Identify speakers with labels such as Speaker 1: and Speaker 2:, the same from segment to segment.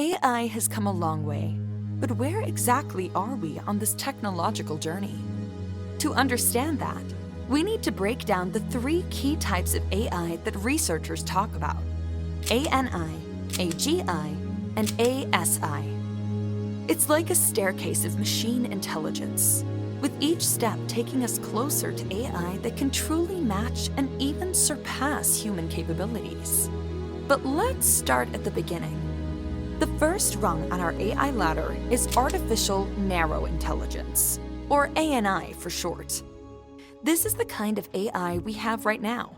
Speaker 1: AI has come a long way, but where exactly are we on this technological journey? To understand that, we need to break down the three key types of AI that researchers talk about: ANI, AGI, and ASI. It's like a staircase of machine intelligence, with each step taking us closer to AI that can truly match and even surpass human capabilities. But let's start at the beginning. The first rung on our AI ladder is artificial narrow intelligence, or ANI for short. This is the kind of AI we have right now.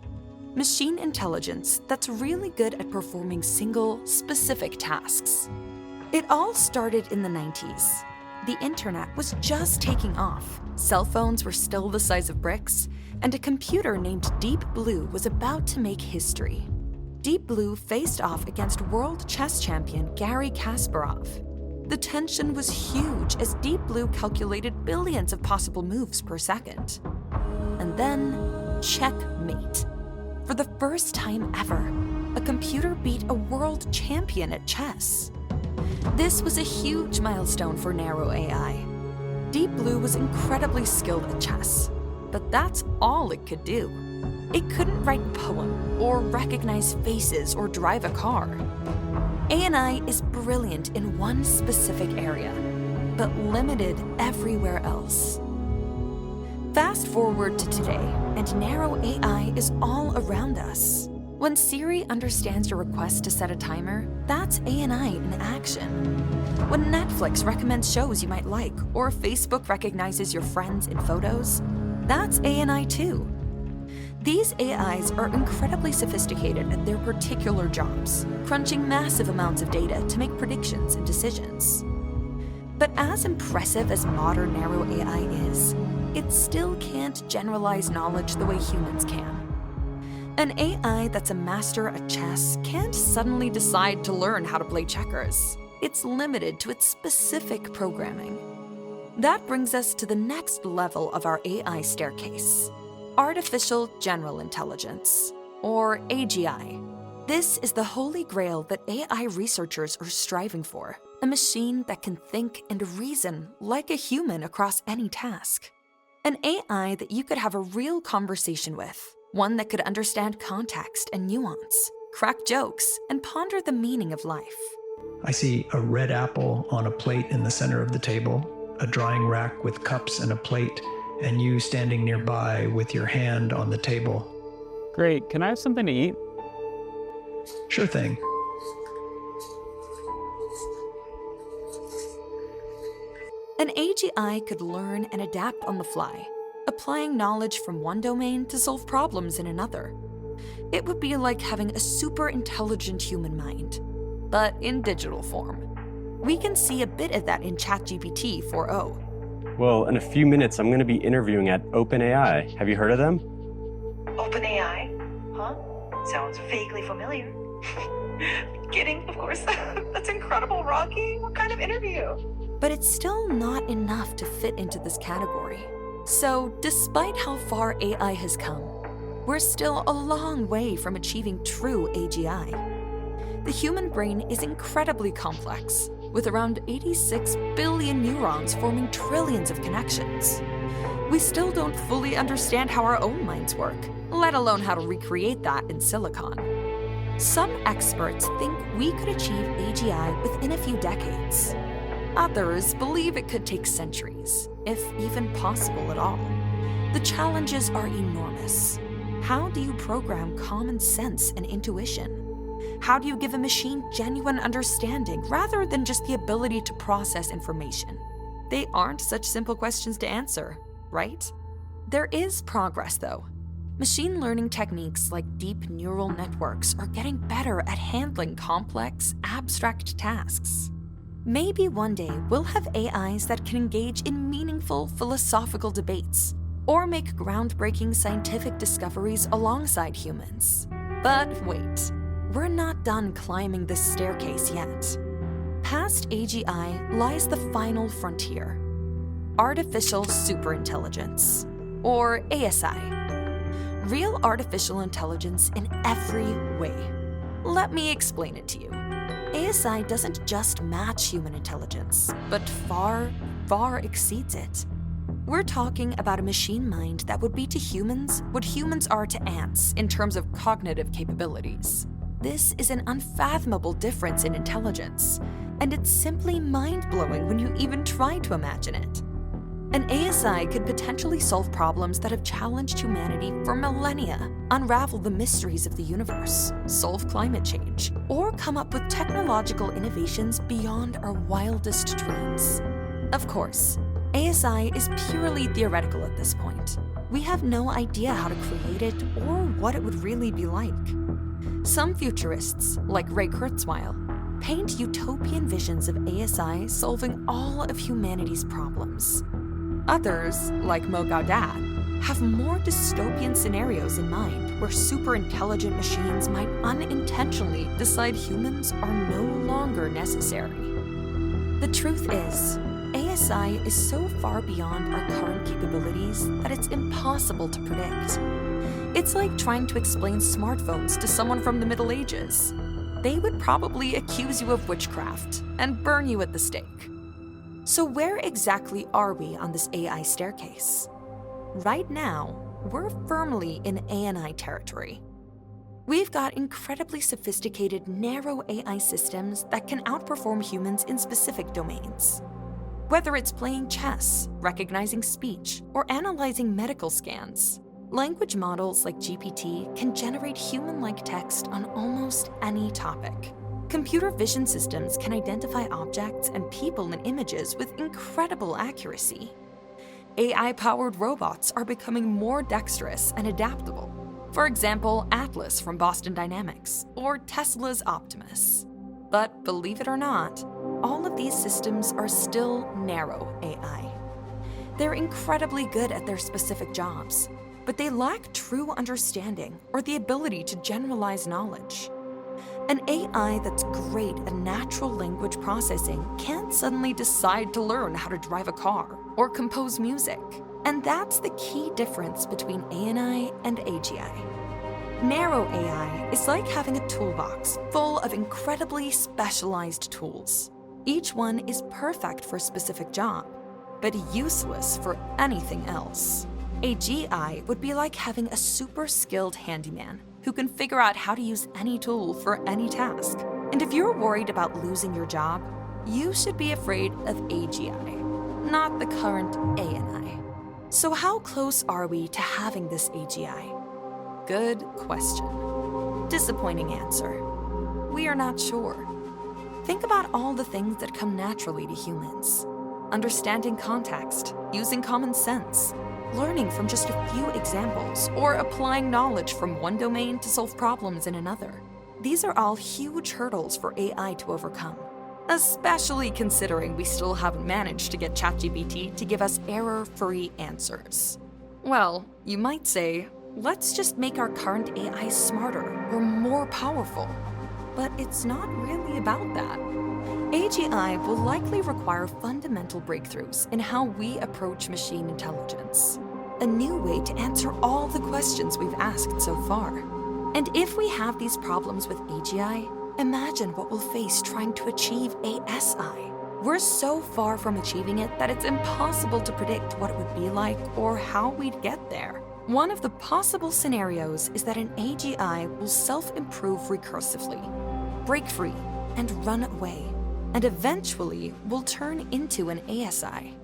Speaker 1: Machine intelligence that's really good at performing single, specific tasks. It all started in the 90s. The internet was just taking off, cell phones were still the size of bricks, and a computer named Deep Blue was about to make history. Deep Blue faced off against world chess champion Garry Kasparov. The tension was huge as Deep Blue calculated billions of possible moves per second. And then, checkmate. For the first time ever, a computer beat a world champion at chess. This was a huge milestone for narrow AI. Deep Blue was incredibly skilled at chess, but that's all it could do. It couldn't write a poem, or recognize faces, or drive a car. ANI is brilliant in one specific area, but limited everywhere else. Fast forward to today, and narrow AI is all around us. When Siri understands your request to set a timer, that's ANI in action. When Netflix recommends shows you might like, or Facebook recognizes your friends in photos, that's ANI too. These AIs are incredibly sophisticated at their particular jobs, crunching massive amounts of data to make predictions and decisions. But as impressive as modern narrow AI is, it still can't generalize knowledge the way humans can. An AI that's a master at chess can't suddenly decide to learn how to play checkers. It's limited to its specific programming. That brings us to the next level of our AI staircase: Artificial General Intelligence, or AGI. This is the holy grail that AI researchers are striving for, a machine that can think and reason like a human across any task. An AI that you could have a real conversation with, one that could understand context and nuance, crack jokes, and ponder the meaning of life.
Speaker 2: I see a red apple on a plate in the center of the table, a drying rack with cups and a plate, and you standing nearby with your hand on the table.
Speaker 3: Great, can I have something to eat?
Speaker 2: Sure thing.
Speaker 1: An AGI could learn and adapt on the fly, applying knowledge from one domain to solve problems in another. It would be like having a super intelligent human mind, but in digital form. We can see a bit of that in ChatGPT 4.0.
Speaker 4: Well, in a few minutes, I'm going to be interviewing at OpenAI. Have you heard of them?
Speaker 5: OpenAI? Huh? Sounds vaguely familiar. Kidding, of course. That's incredible, Rocky. What kind of interview?
Speaker 1: But it's still not enough to fit into this category. So, despite how far AI has come, we're still a long way from achieving true AGI. The human brain is incredibly complex, with around 86 billion neurons forming trillions of connections. We still don't fully understand how our own minds work, let alone how to recreate that in silicon. Some experts think we could achieve AGI within a few decades. Others believe it could take centuries, if even possible at all. The challenges are enormous. How do you program common sense and intuition? How do you give a machine genuine understanding rather than just the ability to process information? They aren't such simple questions to answer, right? There is progress, though. Machine learning techniques like deep neural networks are getting better at handling complex, abstract tasks. Maybe one day we'll have AIs that can engage in meaningful philosophical debates or make groundbreaking scientific discoveries alongside humans. But wait, we're not done climbing this staircase yet. Past AGI lies the final frontier: Artificial Superintelligence, or ASI. Real artificial intelligence in every way. Let me explain it to you. ASI doesn't just match human intelligence, but far, far exceeds it. We're talking about a machine mind that would be to humans what humans are to ants in terms of cognitive capabilities. This is an unfathomable difference in intelligence, and it's simply mind-blowing when you even try to imagine it. An ASI could potentially solve problems that have challenged humanity for millennia, unravel the mysteries of the universe, solve climate change, or come up with technological innovations beyond our wildest dreams. Of course, ASI is purely theoretical at this point. We have no idea how to create it or what it would really be like. Some futurists, like Ray Kurzweil, paint utopian visions of ASI solving all of humanity's problems. Others, like Mo Gaudat, have more dystopian scenarios in mind where super-intelligent machines might unintentionally decide humans are no longer necessary. The truth is, ASI is so far beyond our current capabilities that it's impossible to predict. It's like trying to explain smartphones to someone from the Middle Ages. They would probably accuse you of witchcraft and burn you at the stake. So where exactly are we on this AI staircase? Right now, we're firmly in ANI territory. We've got incredibly sophisticated, narrow AI systems that can outperform humans in specific domains. Whether it's playing chess, recognizing speech, or analyzing medical scans, language models like GPT can generate human-like text on almost any topic. Computer vision systems can identify objects and people in images with incredible accuracy. AI-powered robots are becoming more dexterous and adaptable. For example, Atlas from Boston Dynamics, or Tesla's Optimus. But believe it or not, all of these systems are still narrow AI. They're incredibly good at their specific jobs, but they lack true understanding or the ability to generalize knowledge. An AI that's great at natural language processing can't suddenly decide to learn how to drive a car or compose music. And that's the key difference between ANI and AGI. Narrow AI is like having a toolbox full of incredibly specialized tools. Each one is perfect for a specific job, but useless for anything else. AGI would be like having a super skilled handyman who can figure out how to use any tool for any task. And if you're worried about losing your job, you should be afraid of AGI, not the current ANI. So how close are we to having this AGI? Good question. Disappointing answer. We are not sure. Think about all the things that come naturally to humans. Understanding context, using common sense, learning from just a few examples, or applying knowledge from one domain to solve problems in another. These are all huge hurdles for AI to overcome, especially considering we still haven't managed to get ChatGPT to give us error-free answers. Well, you might say, let's just make our current AI smarter or more powerful. But it's not really about that. AGI will likely require fundamental breakthroughs in how we approach machine intelligence. A new way to answer all the questions we've asked so far. And if we have these problems with AGI, imagine what we'll face trying to achieve ASI. We're so far from achieving it that it's impossible to predict what it would be like or how we'd get there. One of the possible scenarios is that an AGI will self-improve recursively, break free, and run away, and eventually will turn into an ASI.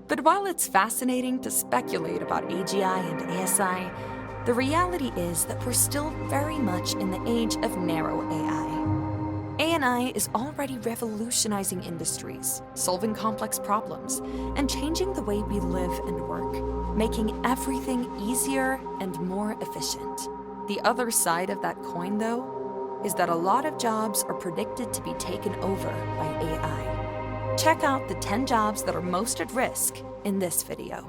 Speaker 1: But while it's fascinating to speculate about AGI and ASI, the reality is that we're still very much in the age of narrow AI. ANI is already revolutionizing industries, solving complex problems, and changing the way we live and work, making everything easier and more efficient. The other side of that coin, though, is that a lot of jobs are predicted to be taken over by AI. Check out the 10 jobs that are most at risk in this video.